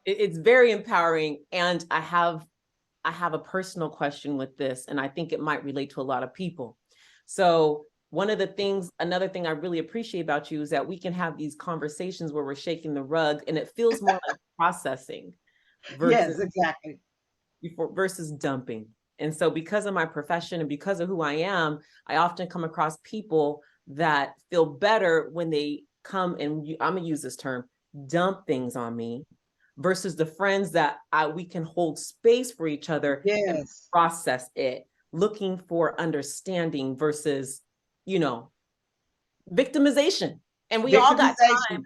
It's very empowering. And I have a personal question with this, and I think it might relate to a lot of people. So another thing I really appreciate about you is that we can have these conversations where we're shaking the rug, and it feels more like processing versus Yes, exactly. versus dumping. And so because of my profession and because of who I am, I often come across people that feel better when they come and I'm gonna use this term, dump things on me, versus the friends that we can hold space for each other and Yes. process it, looking for understanding versus, you know, victimization. And we all got time. Victimization.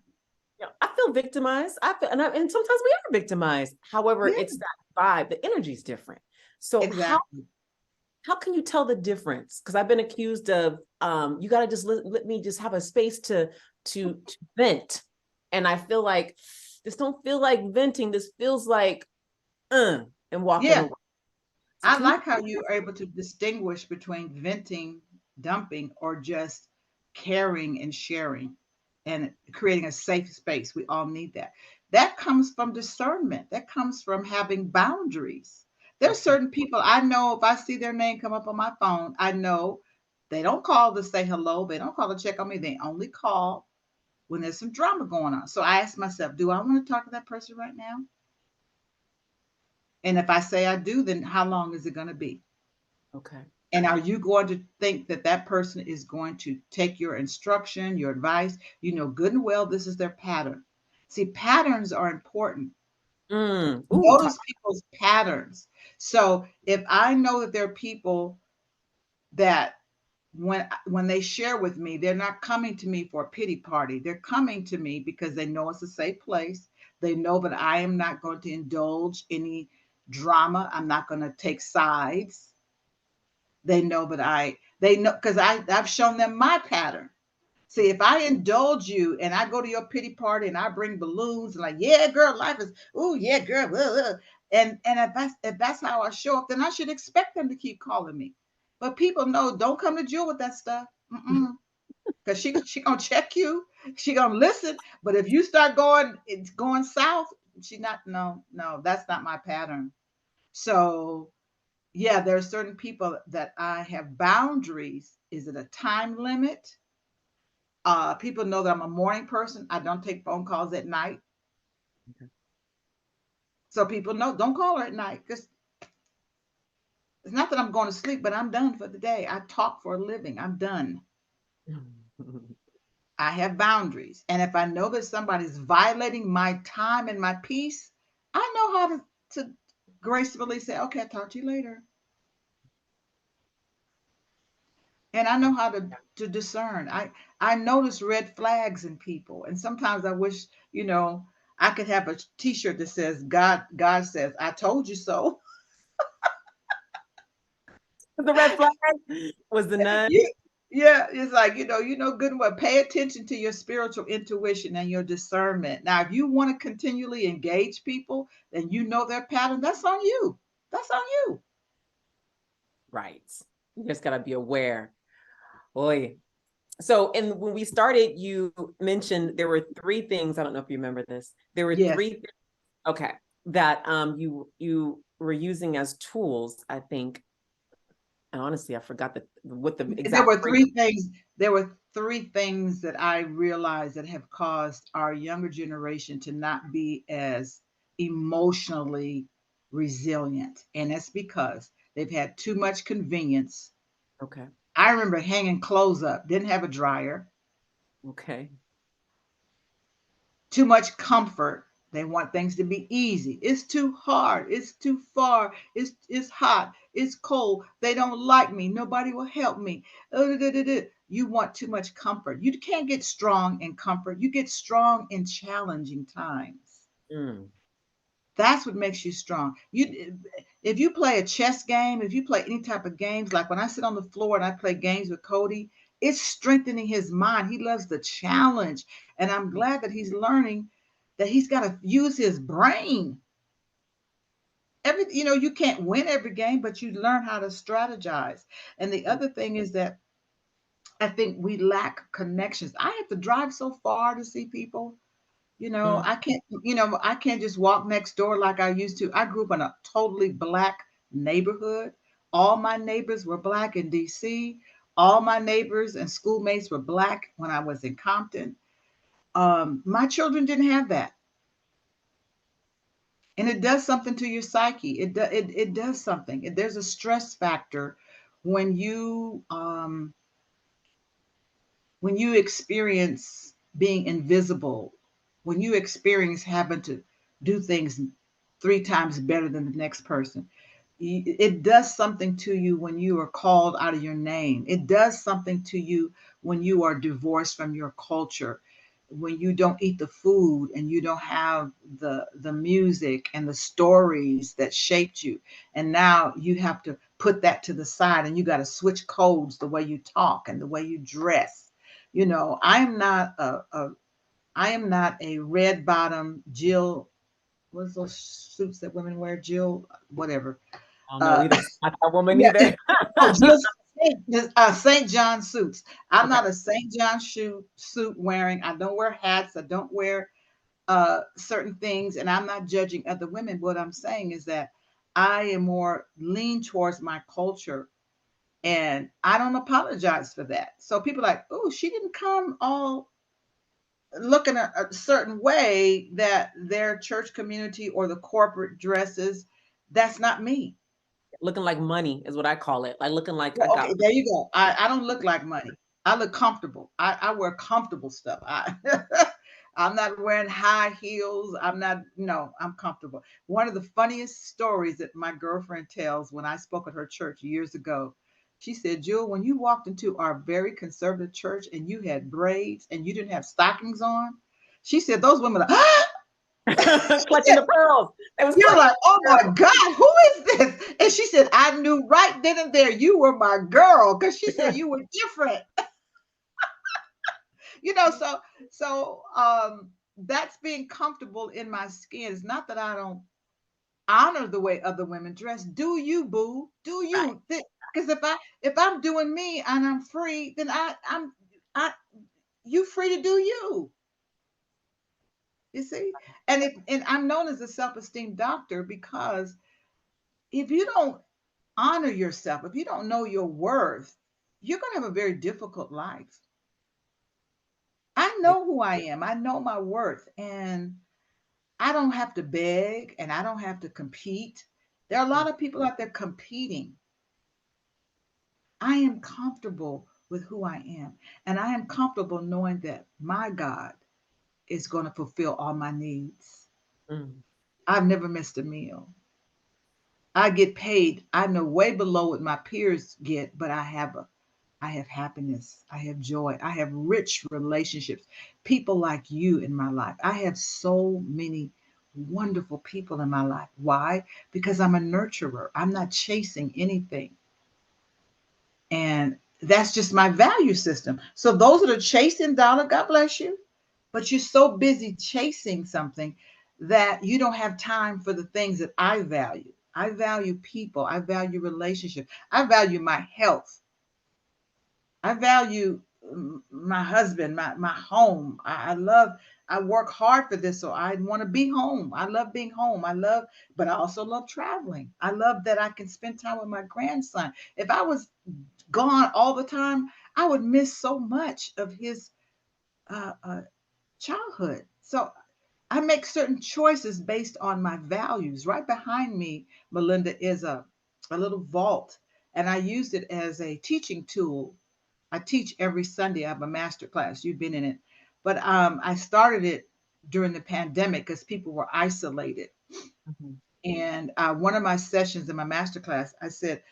I feel victimized. And sometimes we are victimized. However, Yeah, it's that vibe. The energy is different. So exactly. how can you tell the difference? Because I've been accused of you got to just let me just have a space to vent, and I feel like this don't feel like venting. This feels like and walking Yeah. away. So I can you? like how you are able to distinguish between venting, dumping, or just caring and sharing and creating a safe space. We all need that. That comes from discernment. That comes from having boundaries. There's Okay. certain people I know if I see their name come up on my phone, I know they don't call to say hello. They don't call to check on me. They only call when there's some drama going on. So I ask myself, do I want to talk to that person right now? And if I say I do, then how long is it going to be? Okay. And are you going to think that that person is going to take your instruction, your advice? You know good and well this is their pattern. See, patterns are important. Ooh, talk. Notice people's patterns. So if I know that there are people that when they share with me, they're not coming to me for a pity party. They're coming to me because they know it's a safe place. They know that I am not going to indulge any drama. I'm not going to take sides. They know that they know because I've shown them my pattern. See, if I indulge you and I go to your pity party and I bring balloons and like, yeah, girl, life is, oh yeah, girl, and if that's how I show up, then I should expect them to keep calling me. But people know, don't come to Jewel with that stuff, because she gonna check you, she gonna listen. But if you start going, it's going south. She not no, that's not my pattern. So yeah, there are certain people that I have boundaries. Is it a time limit? People know that I'm a morning person. I don't take phone calls at night. So people know, don't call her at night because it's not that I'm going to sleep, but I'm done for the day. I talk for a living. I'm done. I have boundaries. And if I know that somebody's violating my time and my peace, I know how to gracefully say, okay, I'll talk to you later. And I know how to discern. I notice red flags in people, and sometimes I wish I could have a T-shirt that says God says I told you so. The red flag was the nun. Yeah, yeah, it's like good and well. Pay attention to your spiritual intuition and your discernment. Now, if you want to continually engage people, then you know their pattern. That's on you. That's on you. Right. You just gotta be aware. Boy. So, and when we started, you mentioned there were three things. I don't know if you remember this. There were Yes. three things, okay, that you were using as tools, I think. And honestly, I forgot what the There exact were phrase. three things. There were three things that I realized that have caused our younger generation to not be as emotionally resilient, and it's because they've had too much convenience. Okay. I remember hanging clothes up, didn't have a dryer. Okay. Too much comfort. They want things to be easy. It's too hard. It's too far. It's hot. It's cold. They don't like me. Nobody will help me. You want too much comfort. You can't get strong in comfort. You get strong in challenging times. Mm, That's what makes you strong. If you play a chess game, if you play any type of games, like when I sit on the floor and I play games with Cody, it's strengthening his mind. He loves the challenge, and I'm glad that he's learning that he's got to use his brain. You can't win every game, but you learn how to strategize. And the other thing is that I think we lack connections. I have to drive so far to see people. Mm. I can't, I can't just walk next door like I used to. I grew up in a totally black neighborhood. All my neighbors were black in DC. All my neighbors and schoolmates were black when I was in Compton. My children didn't have that. And it does something to your psyche. It does something. There's a stress factor when you experience being invisible, when you experience having to do things three times better than the next person, it does something to you when you are called out of your name. It does something to you when you are divorced from your culture, when you don't eat the food and you don't have the music and the stories that shaped you, and now you have to put that to the side and you got to switch codes, the way you talk and the way you dress. I am not a red bottom Jill. What's those suits that women wear? Jill, whatever. I don't know Uh, either. Not that woman yeah, either. oh, Jill, St. John suits. I'm Okay. not a St. John suit wearing. I don't wear hats. I don't wear certain things, and I'm not judging other women. What I'm saying is that I am more lean towards my culture, and I don't apologize for that. So people are like, oh, she didn't come all looking a certain way that their church community or the corporate dresses. That's not me. Looking like money is what I call it. Like looking like I Well, got okay, there you go. I don't look like money. I look comfortable. I wear comfortable stuff. I'm not wearing high heels. I'm not, no, I'm comfortable. One of the funniest stories that my girlfriend tells, when I spoke at her church years ago, she said, Jewel, when you walked into our very conservative church and you had braids and you didn't have stockings on, she said, those women are, she clutching said, the pearls. It was you're clutching like, oh the my God, who is this? And she said, I knew right then and there you were my girl, because she said pearls. you were different. So that's being comfortable in my skin. It's not that I don't honor the way other women dress. Do you, boo? Do Right. you? Because if I'm doing me and I'm free, then I you free to do you. You see? And I'm known as a self-esteem doctor because if you don't honor yourself, if you don't know your worth, you're going to have a very difficult life. I know who I am. I know my worth. And I don't have to beg and I don't have to compete. There are a lot of people out there competing. I am comfortable with who I am. And I am comfortable knowing that my God is going to fulfill all my needs. Mm. I've never missed a meal. I get paid, I know, way below what my peers get, but I have happiness. I have joy. I have rich relationships. People like you in my life. I have so many wonderful people in my life. Why? Because I'm a nurturer. I'm not chasing anything. And that's just my value system. So those that are chasing dollar, God bless you. But you're so busy chasing something that you don't have time for the things that I value. I value people. I value relationships. I value my health. I value my husband, my home. I work hard for this, so I want to be home. I love being home. But I also love traveling. I love that I can spend time with my grandson. If I was gone all the time, I would miss so much of his uh, childhood. So I make certain choices based on my values. Right behind me, Melinda, is a little vault, and I used it as a teaching tool. I teach every Sunday. I have a master class. You've been in it. But I started it during the pandemic because people were isolated. Mhm. And one of my sessions in my master class, I said,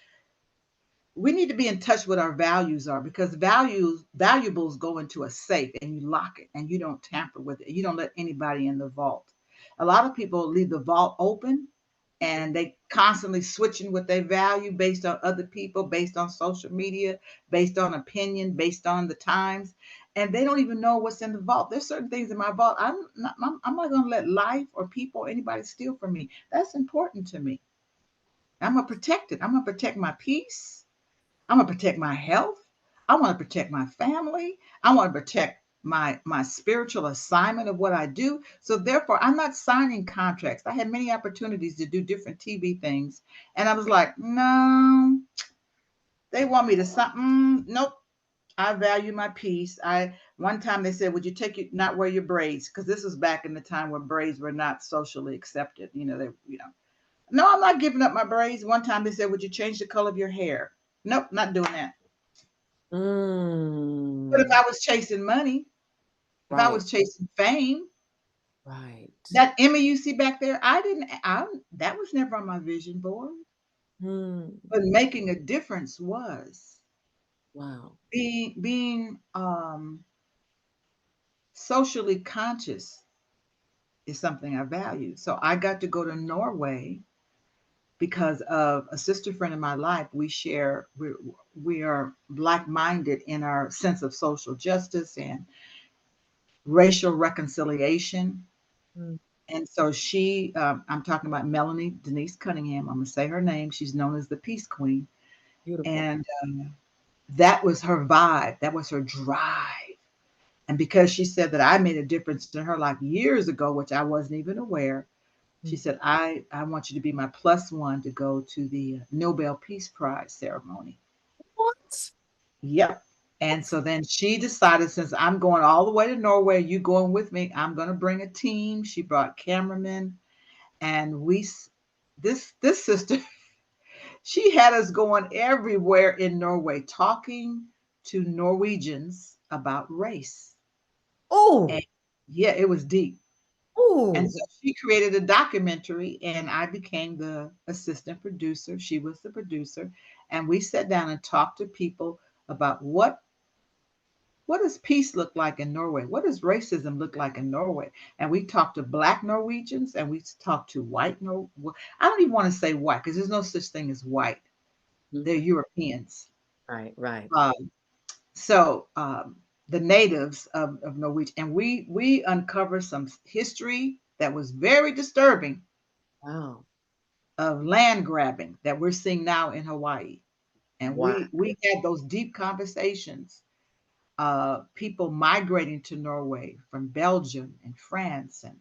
we need to be in touch with our values are, because valuables go into a safe and you lock it and you don't tamper with it. You don't let anybody in the vault. A lot of people leave the vault open and they constantly switching what they value based on other people, based on social media, based on opinion, based on the times, and they don't even know what's in the vault. There's certain things in my vault I'm not going to let life or people or anybody steal from me. That's important to me. I'm going to protect it. I'm going to protect my peace. I'm going to protect my health. I want to protect my family. I want to protect my spiritual assignment of what I do. So therefore, I'm not signing contracts. I had many opportunities to do different TV things, and I was like, no, they want me to sign. Nope. I value my peace. I One time they said, "Would you take you not wear your braids?" Because this was back in the time where braids were not socially accepted. No, I'm not giving up my braids. One time they said, "Would you change the color of your hair?" Nope, not doing that. But if Mm, I was chasing money, if I right, was chasing fame, right. that Emmy you see back there, that was never on my vision board. Mm, But making a difference was. wow. Being socially conscious is something I value. So I got to go to Norway because of a sister friend in my life. We are like-minded in our sense of social justice and racial reconciliation. Mm, And so I'm talking about Melanie Denise Cunningham. I'm gonna say her name. She's known as the Peace Queen, beautiful. and that was her vibe. That was her drive. And because she said that I made a difference in her life years ago, which I wasn't even aware, she Mm. said, I want you to be my plus one to go to the Nobel Peace Prize ceremony. What? Yep. And so then she decided, since I'm going all the way to Norway, you going with me, I'm going to bring a team. She brought cameramen, and this sister, she had us going everywhere in Norway, talking to Norwegians about race. And Oh, yeah, it was deep. And oh, so she created a documentary, and I became the assistant producer. She was the producer. And we sat down and talked to people about what does peace look like in Norway? What does racism look like in Norway? And we talked to Black Norwegians, and we talked to white I don't even want to say white because there's no such thing as white. They're mhm. Europeans. Right, right. Um, so the natives of Norway, and we uncovered some history that was very disturbing Wow, of land grabbing that we're seeing now in Hawaii. And wow. we had those deep conversations. People migrating to Norway from Belgium and France and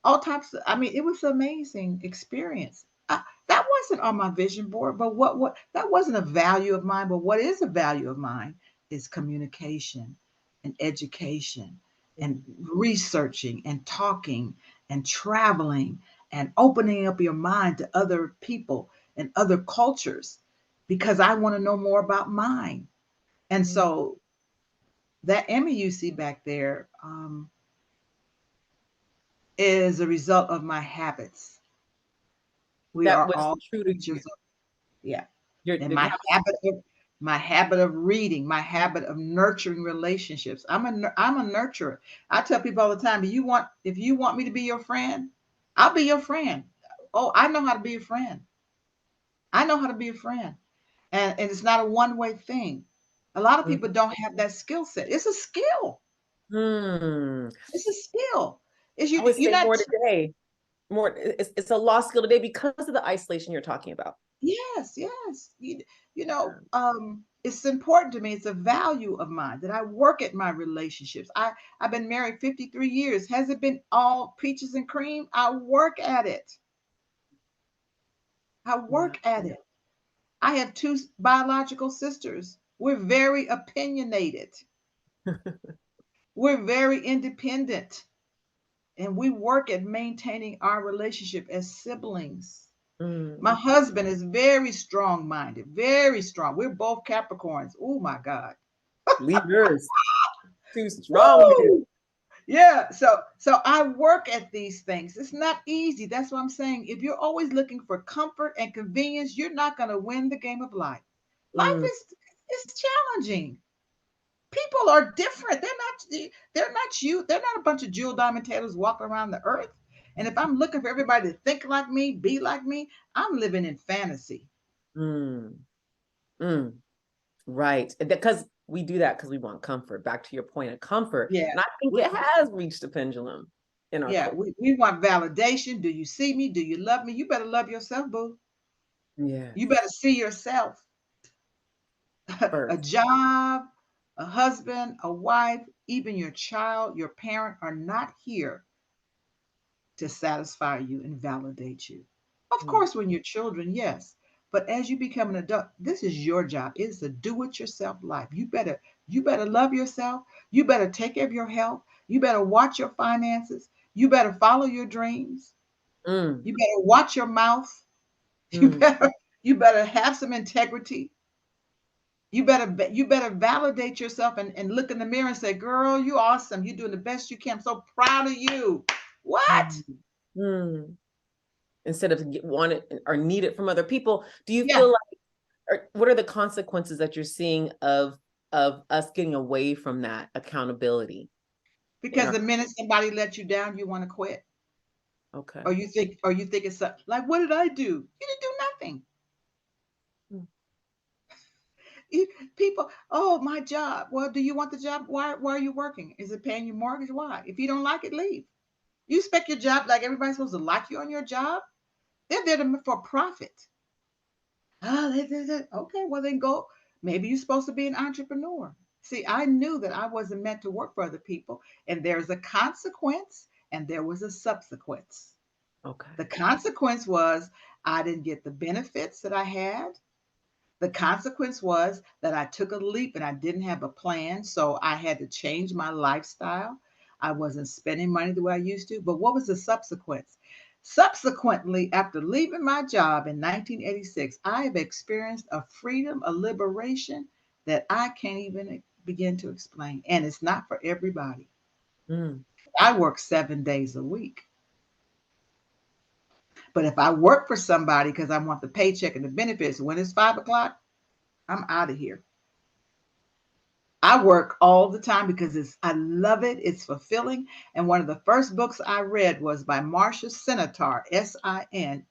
all types of, I mean, it was an amazing experience. That wasn't on my vision board, but what that wasn't a value of mine. But what is a value of mine is communication and education and Mm, researching and talking and traveling and opening up your mind to other people and other cultures because I want to know more about mine. And mm. so that Emmy you see back there is a result of my habits. We That are was all true to you. creatures of, yeah. And The habits. my habit of reading, my habit of nurturing relationships. I'm a nurturer. I tell people all the time, if you want me to be your friend, I'll be your friend. Oh, I know how to be a friend. I know how to be a friend. And it's not a one-way thing. A lot of Mm. people don't have that skill set. It's a skill. Hmm. It's a skill. It's I would you're say not. more today. More, it's a lost skill today because of the isolation you're talking about. Yes, yes. It's important to me. It's a value of mine that I work at my relationships. I've been married 53 years. Has it been all peaches and cream? I work at it. I Wow. work at it. I have two biological sisters. We're very opinionated. We're very independent. And we work at maintaining our relationship as siblings. My Mm. husband is very strong minded, very strong. We're both Capricorns. Oh my God. Leaders too strong with it. Woo! Yeah. So I work at these things. It's not easy. That's what I'm saying. If you're always looking for comfort and convenience, you're not going to win the game of life. Life Mm. is challenging. People are different. They're not you. They're not a bunch of jewel diamond tailors walking around the earth. And if I'm looking for everybody to think like me, be like me, I'm living in fantasy. Mm. Mm. Right. Because we do that because we want comfort. Back to your point of comfort. Yeah. And I think We, it has reached a pendulum in our Yeah, culture. we want validation. Do you see me? Do you love me? You better love yourself, boo. Yes. You better see yourself. A First. job, a husband, a wife, even your child, your parent are not here to satisfy you and validate you. Of Mm, course, when you're children, yes. But as you become an adult, this is your job. It is a do-it-yourself life. You better love yourself. You better take care of your health. You better watch your finances. You better follow your dreams. mm, You better watch your mouth. You mm, better you better have some integrity. You better validate yourself and look in the mirror and say, "Girl, you awesome. You're doing the best you can. I'm so proud of you." What? mm, mm. Instead of want it or need it from other people, do you Yeah. feel like, or what are the consequences that you're seeing of us getting away from that accountability in Because our? the minute somebody let you down, you want to quit. Okay. Or you think it's like, what did I do? You didn't do nothing. Mm, You, people, oh, my job. Well, do you want the job? Why are you working? Is it paying your mortgage? Why? If you don't like it, leave. You expect your job like everybody's supposed to like you on your job? They're there for profit. Oh, okay, well then go. Maybe you're supposed to be an entrepreneur. See, I knew that I wasn't meant to work for other people, and there's a consequence, and there was a subsequence. okay. The consequence was I didn't get the benefits that I had. The consequence was that I took a leap and I didn't have a plan. So I had to change my lifestyle. I wasn't spending money the way I used to. But what was the subsequence? Subsequently, after leaving my job in 1986, I have experienced a freedom, a liberation that I can't even begin to explain. And it's not for everybody. Mm, I work 7 days a week. But if I work for somebody because I want the paycheck and the benefits, when it's 5 o'clock, I'm out of here. I work all the time because I love it. It's fulfilling. And one of the first books I read was by Marcia Sinetar, Sinetar.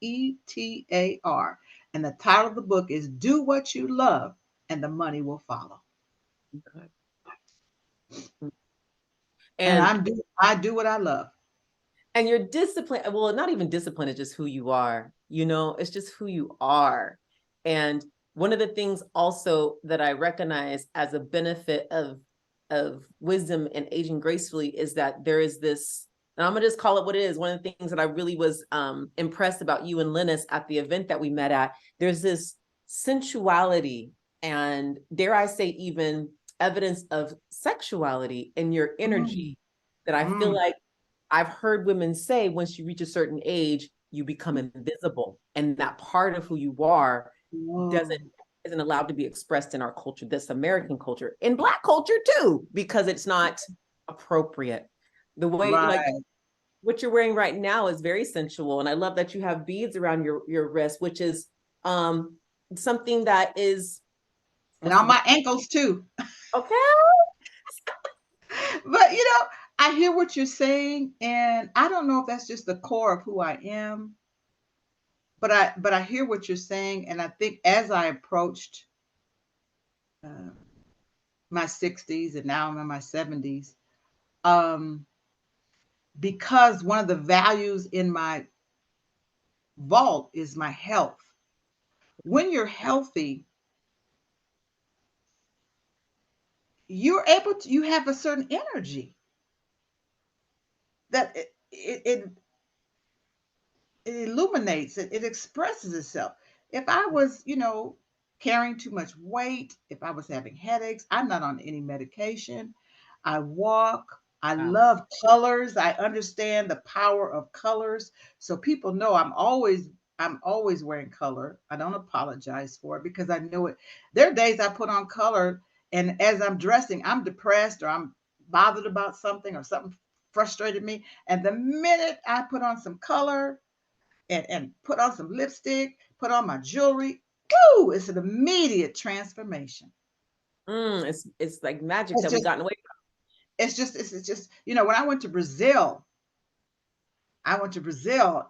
And the title of the book is Do What You Love and the Money Will Follow. okay. And And I do what I love. your discipline, well, not even discipline, it's just who you are, it's just who you are. And one of the things also that I recognize as a benefit of wisdom and aging gracefully is that there is this, and I'm gonna just call it what it is. One of the things that I really was impressed about you and Linus at the event that we met at, there's this sensuality and, dare I say, even evidence of sexuality in your Mm, energy that I feel mm, like I've heard women say once you reach a certain age, you become invisible, and that part of who you are oh, doesn't isn't allowed to be expressed in our culture, this American culture, in Black culture too, because it's not appropriate. The way, like right. what you're wearing right now is very sensual, and I love that you have beads around your wrist, which is um something that is And that's on my ankles too. okay. But I hear what you're saying, and I don't know if that's just the core of who I am, but I hear what you're saying, and I think as I approached uh, my 60s and now I'm in my 70s, um, because one of the values in my vault is my health. When you're healthy, you have a certain energy that it illuminates, it expresses itself. If I was, carrying too much weight, if I was having headaches, I'm not on any medication. I walk. I Wow. love colors. I understand the power of colors. So people know I'm always wearing color. I don't apologize for it because I know it. There are days I put on color and as I'm dressing, I'm depressed or I'm bothered about something or something frustrated me. And the minute I put on some color, and put on some lipstick, put on my jewelry. Woo! It's an immediate transformation. It's like magic It's that we just, gotten away it's just, when I went to Brazil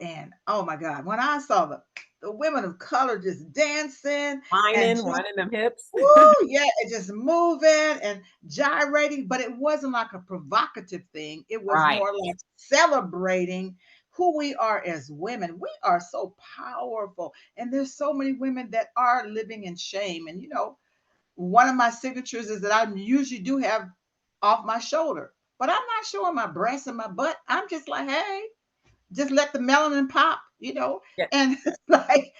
and oh my God, when I saw the women of color just dancing from. and Whining, just whining them hips. woo, yeah, and just moving and gyrating, but it wasn't like a provocative thing. It was Right. more like celebrating who we are as women. We are so powerful, and there's so many women that are living in shame. And one of my signatures is that I usually do have off my shoulder, but I'm not showing my breasts and my butt. I'm just like, hey, just let the melanin pop, you know. Yeah. And it's like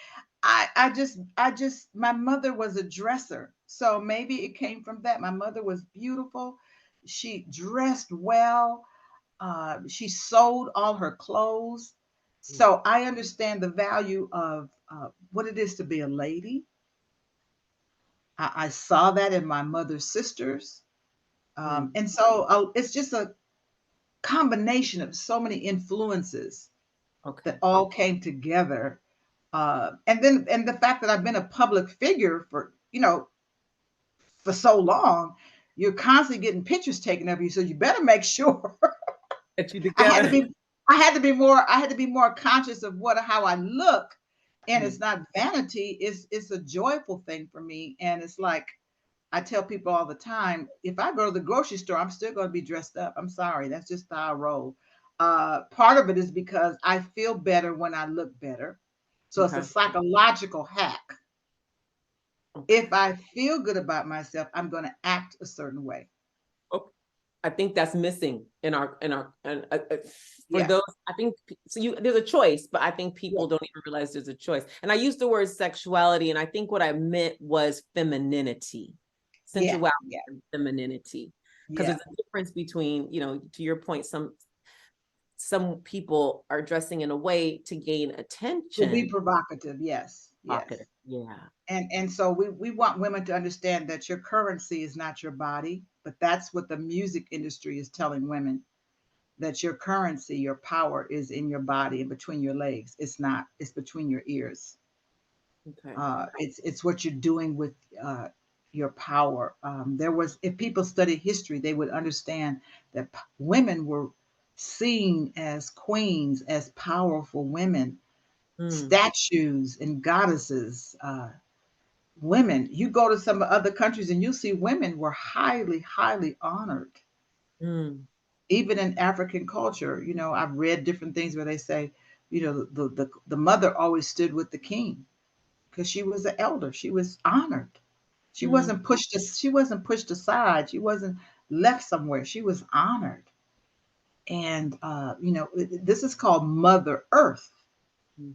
I just my mother was a dresser, so maybe it came from that. My mother was beautiful. She dressed well. She sold all her clothes. So I understand the value of what it is to be a lady. I saw that in my mother's sisters. Mm. And so it's just a combination of so many influences that Okay. all came together. And the fact that I've been a public figure for, for so long, you're constantly getting pictures taken of you. So you better make sure. Get you I had to together. be I had to be more conscious of how I look. And Mm. it's not vanity, it's a joyful thing for me. And it's like I tell people all the time, if I go to the grocery store, I'm still going to be dressed up. I'm sorry, that's just how I roll. Part of it is because I feel better when I look better. So it's a Okay. psychological hack. If Okay. I feel good about myself, I'm going to act a certain way. Okay. I think that's missing and for Yeah. those, I think so there's a choice, but I think Yeah. people don't even realize there's a choice. And I used the word sexuality, and I think what I meant was femininity, Yeah. sensuality Yeah. and femininity. Because Yeah. there's a difference between, to your point, some people are dressing in a way to gain To be attention. provocative. Yes. Provocative. Yes. Yeah. And so we want women to understand that your currency is not your body, but that's what the music industry is telling women, that your currency, your power is in your body and between your legs. It's not. It's between your ears. Okay. It's what you're doing with your power. There was, if people study history, they would understand that women were seen as queens, as powerful women, Mm, statues and goddesses. Women, you go to some other countries and you see women were highly, highly honored. mm, Even in African culture, I've read different things where they say, the mother always stood with the king because she was an elder. She was honored. She mm, wasn't pushed. She wasn't pushed aside. She wasn't left somewhere. She was honored. And this is called Mother Earth. mm,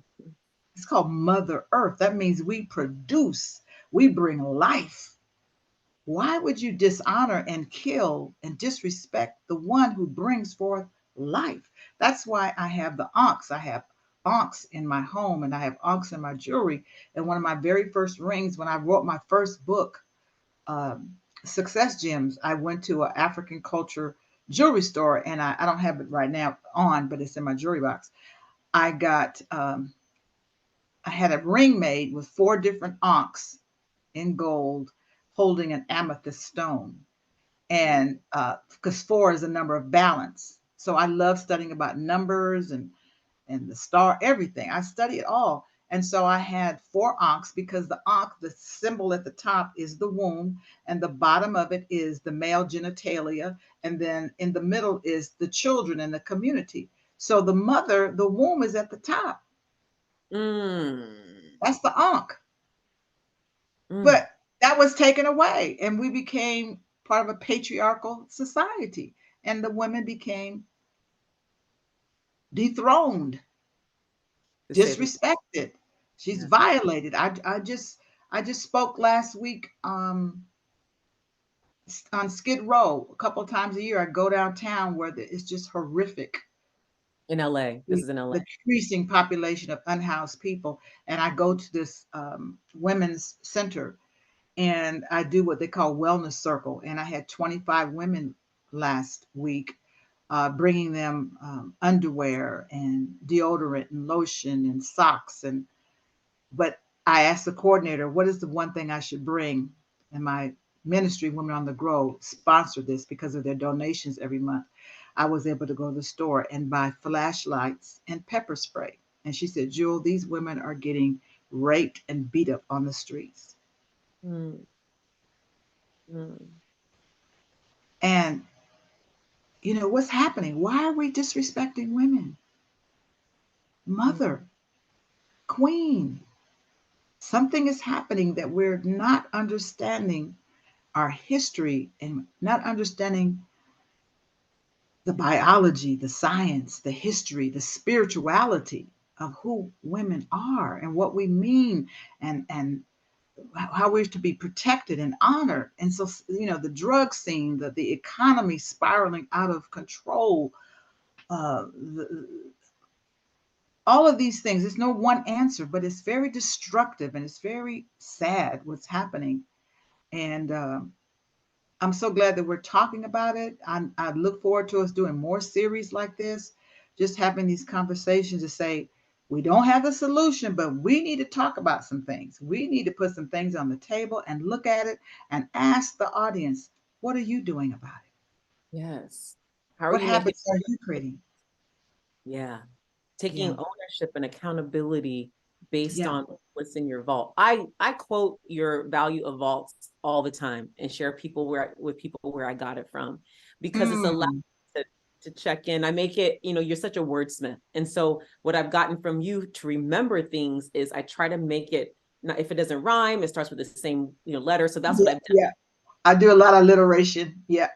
It's called Mother Earth. That means we produce. We bring life. Why would you dishonor and kill and disrespect the one who brings forth life? That's why I have the ankhs. I have ankhs in my home and I have ankhs in my jewelry. And one of my very first rings, when I wrote my first book, Success Gems, I went to an African culture jewelry store, and I don't have it right now on, but it's in my jewelry box. I got, I had a ring made with 4 different ankhs in gold holding an amethyst stone. And because 4 is a number of balance. So I love studying about numbers and the star, everything. I study it all. And so I had 4 ankhs because the ankh, the symbol at the top is the womb, and the bottom of it is the male genitalia, and then in the middle is the children and the community. So the mother, the womb is at the top. mm, That's the ankh. mm. But that was taken away, and we became part of a patriarchal society, and the women became dethroned, To say the disrespected. She's yeah. violated. I just spoke last week on Skid Row. A couple of times a year, I go downtown where it's just horrific. In LA. This is in LA. The decreasing population of unhoused people, and I go to this women's center, and I do what they call wellness circle. And I had 25 women last week, bringing them underwear and deodorant and lotion and socks. But I asked the coordinator, what is the one thing I should bring? And my ministry, Women on the Grow, sponsored this because of their donations every month. I was able to go to the store and buy flashlights and pepper spray. And she said, Jewel, these women are getting raped and beat up on the streets. Mm, mm, And what's happening? Why are we disrespecting women? mm, Mother, queen. Something is happening that we're not understanding. our history and not understanding the biology, the science, the history, the spirituality of who women are and what we mean, and how we're to be protected and honored. And so, the drug scene, the economy spiraling out of control, the, all of these things. There's no one answer, but it's very destructive and it's very sad what's happening. And I'm so glad that we're talking about it. I look forward to us doing more series like this, just having these conversations to say, we don't have the solution, but we need to talk about some things. We need to put some things on the table and look at it and ask the audience, what are you doing about it? Yes. How are What you making? habits are you creating? Yeah. Taking Yeah. ownership and accountability based Yeah. on what's in your vault. I quote your value of vaults all the time and share people with people where I got it from, because it's a lot Mm. to check in. I make it, you're such a wordsmith. And so what I've gotten from you to remember things is I try to make it, not, if it doesn't rhyme, it starts with the same, letter. So that's what Yeah. I've done. Yeah. I do a lot of alliteration. Yeah.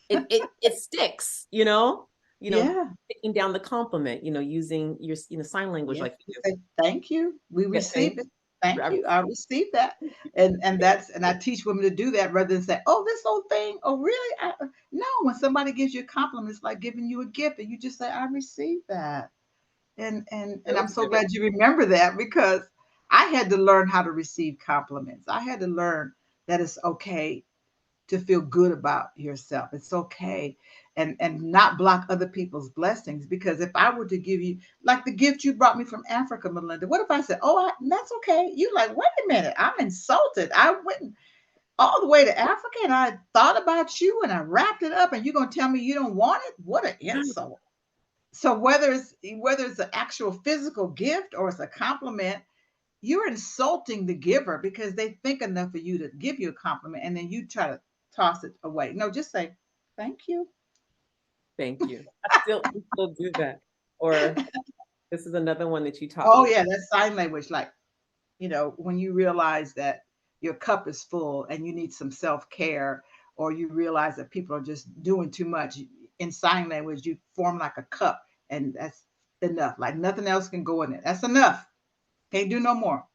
It sticks, Yeah. taking down the compliment, using your, sign language Yes, like we you do. say thank you. We Yeah, receive thank it. Thank you. you. I received that. And I teach women to do that rather than say, "Oh, this whole thing. Oh, really?" No, when somebody gives you a compliment, it's like giving you a gift, and you just say, "I received that." And I'm Feels so good. glad you remember that because I had to learn how to receive compliments. I had to learn that it's okay to feel good about yourself. It's okay. And not block other people's blessings. Because if I were to give you like the gift you brought me from Africa, Melinda, what if I said, "Oh, that's okay." You like, wait a minute, I'm insulted. I went all the way to Africa and I thought about you and I wrapped it up and you're gonna tell me you don't want it? What an insult. So whether it's an actual physical gift or it's a compliment, you're insulting the giver because they think enough of you to give you a compliment and then you try to toss it away. No, just say, thank you. Thank you. I still do that. Or this is another one that you taught Oh, me. yeah, that's sign language. Like, when you realize that your cup is full and you need some self care, or you realize that people are just doing too much, in sign language, you form like a cup and that's enough. Like nothing else can go in it. That's enough. Can't do no more.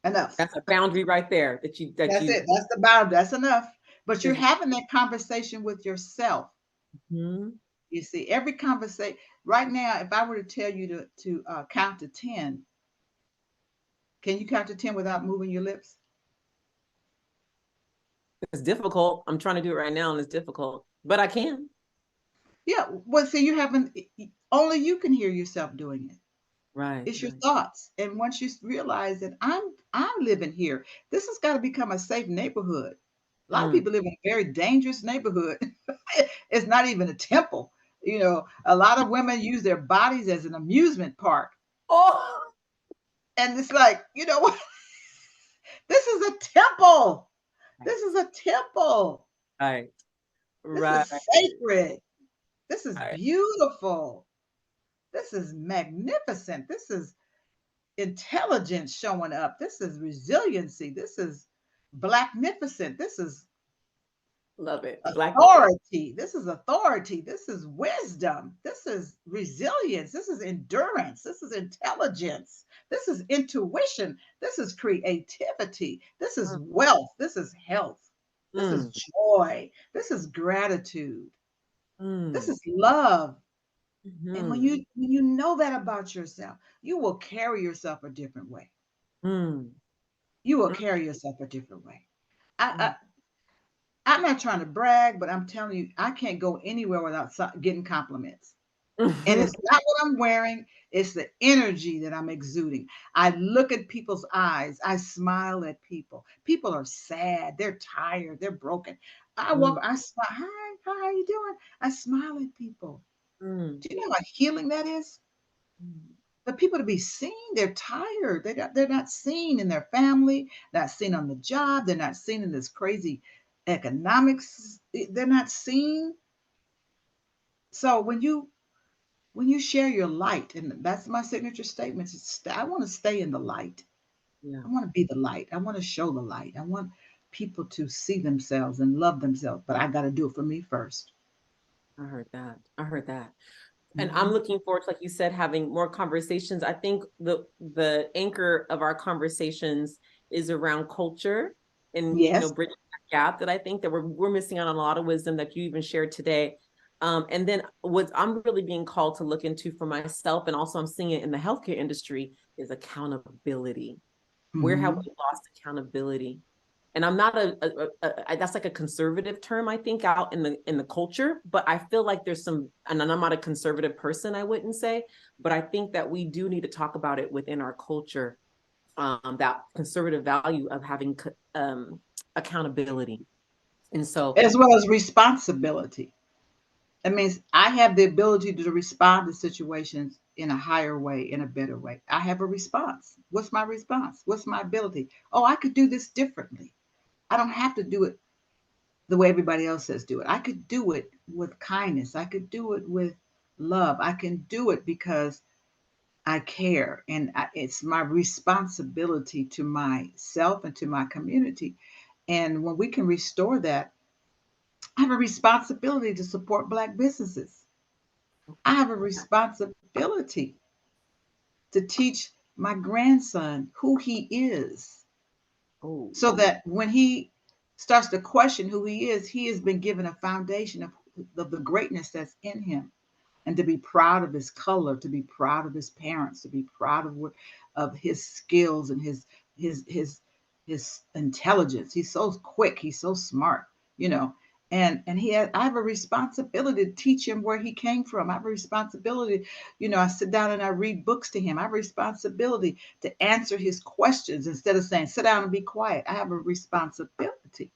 Enough. That's a boundary right there that you that That's you it. That's the boundary. That's enough. But you're because having that conversation with yourself. Mhm. You see, every conversation right now, if I were to tell you to count to 10, can you count to 10 without moving your lips? It's difficult. I'm trying to do it right now and it's difficult, but I can. Yeah. Well, see, you haven't, only you can hear yourself doing it. Right, It's your right. thoughts. And once you realize that I'm living here, this has got to become a safe neighborhood. A lot of Mm. people live in a very dangerous neighborhood. It's not even a temple. A lot of women use their bodies as an amusement park. Oh, And it's like, what? This is a temple. right, This is a temple. right, This right, is sacred. This is right. beautiful. This is magnificent. This is intelligence showing up. This is resiliency. This is blacknificent. This is Love it. Black. authority. This is authority. This is wisdom. This is resilience. This is endurance. This is intelligence. This is intuition. This is creativity. This is Mm, wealth. This is health. This is mm, joy. This is gratitude. This mm, is love. And when mhm, you know that about yourself, you will carry yourself a different way. mm, You will mm, carry yourself a different way. mm. I'm not trying to brag, but I'm telling you, I can't go anywhere without getting compliments. And it's not what I'm wearing, it's the energy that I'm exuding. I look at people's eyes, I smile at people. People are sad, they're tired, they're broken. Mm, I smile, hi, how are you doing? I smile at people. mm, Do you know how healing that is? mm, For people to be seen, they're tired. They're not seen in their family, not seen on the job, they're not seen in this crazy economics. They're not seen. So when you share your light, and that's my signature statement, I want to stay in the light. yeah. I want to be the light. I want to show the light. I want people to see themselves and love themselves, but I got to do it for me first. I heard that. I heard that. And I'm Mhm. looking forward to, like you said, having more conversations. I think the anchor of our conversations is around culture and, Yes. bridging that gap that I think that we're missing out on a lot of wisdom that you even shared today. And then what I'm really being called to look into for myself, and also I'm seeing it in the healthcare industry, is accountability. Where have Hmm. we lost accountability? And I'm not that's like a conservative term, I think, out in the culture, but I feel like there's some, and I'm not a conservative person, I wouldn't say, but I think that we do need to talk about it within our culture, that conservative value of having accountability. And so, As well as responsibility. That means I have the ability to respond to situations in a higher way, in a better way. I have a response. What's my response? What's my ability? Oh, I could do this differently. I don't have to do it the way everybody else says do it. I could do it with kindness. I could do it with love. I can do it because I care. And it's my responsibility to myself and to my community. And when we can restore that, I have a responsibility to support Black businesses. I have a responsibility to teach my grandson who he is oh, so that when he starts to question who he has been given a foundation of the greatness that's in him, and to be proud of his color, to be proud of his parents, to be proud of his skills and his his his intelligence. He's so quick, he's so smart, you know. And I have a responsibility to teach him where he came from. I have a responsibility, I sit down and I read books to him. I have a responsibility to answer his questions instead of saying, sit down and be quiet. I have a responsibility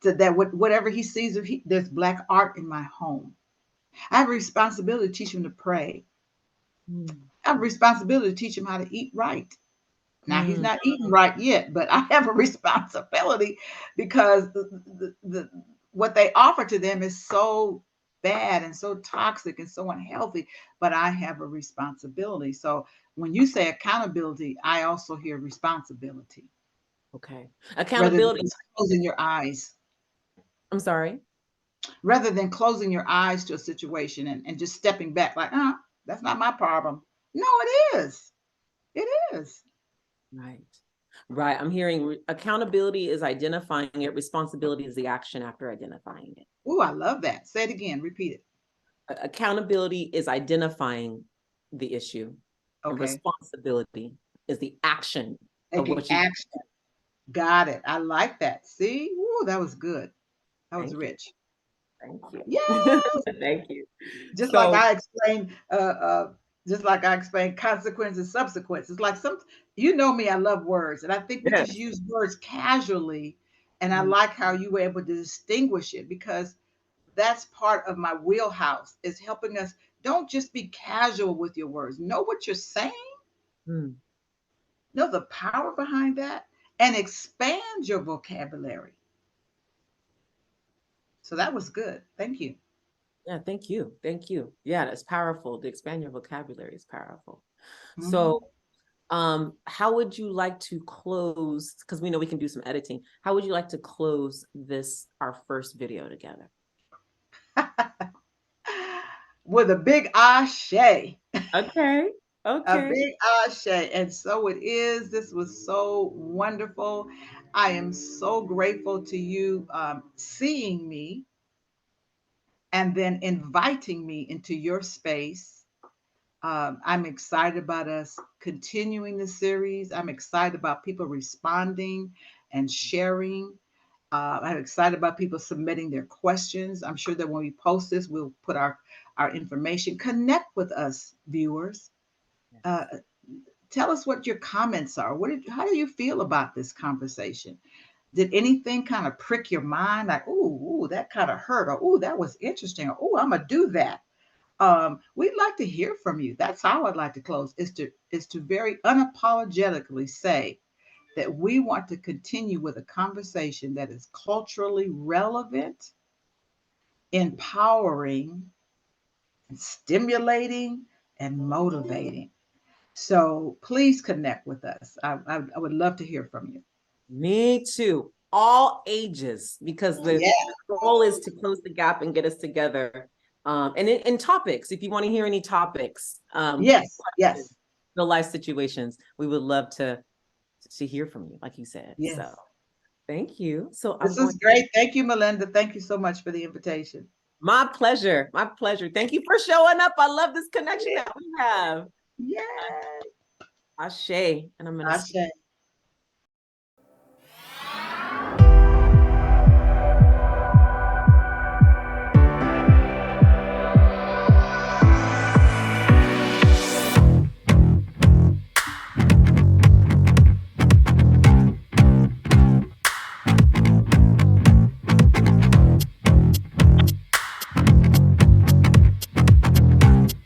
to that whatever he sees, if there's Black art in my home, I have a responsibility to teach him to pray. mm, I have a responsibility to teach him how to eat right. Now, he's mm, not eating right yet, but I have a responsibility because what they offer to them is so bad and so toxic and so unhealthy, but I have a responsibility. So when you say accountability, I also hear responsibility okay. rather than Accountability. just closing your eyes, I'm sorry. rather than closing your eyes to a situation and just stepping back like, that's not my problem. No, it is. It is. Right. Right. I'm hearing accountability is identifying it, responsibility is the action after identifying it. Ooh, I love that. Say it again. Repeat it. Accountability is identifying the issue, and Okay. responsibility is the action of Taking what you. action. Got it. I like that. See? Ooh, that was good. That was Thank you. rich. Thank you. Yeah. Thank you. Just like So, I explained, consequences, subsequences. Like me, I love words. And I think we just yes. use words casually. And I Mm, like how you were able to distinguish it because that's part of my wheelhouse is helping us. Don't just be casual with your words. Know what you're saying, mm. know the power behind that, and expand your vocabulary. So that was good. Thank you. Yeah, thank you. Thank you. Yeah, that's powerful. To expand your vocabulary is powerful. So, Mhm. how would you like to close? Because we know we can do some editing. How would you like to close this, our first video together? With a big ashe. Okay. A Okay. big ashe. And so it is. This was so wonderful. I am so grateful to you seeing me and then inviting me into your space. I'm excited about us continuing the series. I'm excited about people responding and sharing. I'm excited about people submitting their questions. I'm sure that when we post this, we'll put our information. Connect with us, viewers. Uh, Yes. tell us what your comments are. How do you feel about this conversation? Did anything kind of prick your mind? Like, ooh, that kind of hurt, or ooh, that was interesting, or ooh, I'm gonna do that. We'd like to hear from you. That's how I'd like to close. Is to very unapologetically say that we want to continue with a conversation that is culturally relevant, empowering, and stimulating, and motivating. So please connect with us. I would love to hear from you. Me too. all ages, because the Yeah. goal is to close the gap and get us together. And in topics, if you want to hear any topics, Yes. Yes. real life situations, we would love to hear from you, like you said. Yes. So thank you. So I'm This going. is great. Thank you, Melinda. Thank you so much for the invitation. My pleasure. My pleasure. Thank you for showing up. I love this connection that we have. Yay. Ashe. And I'm going to Ashe.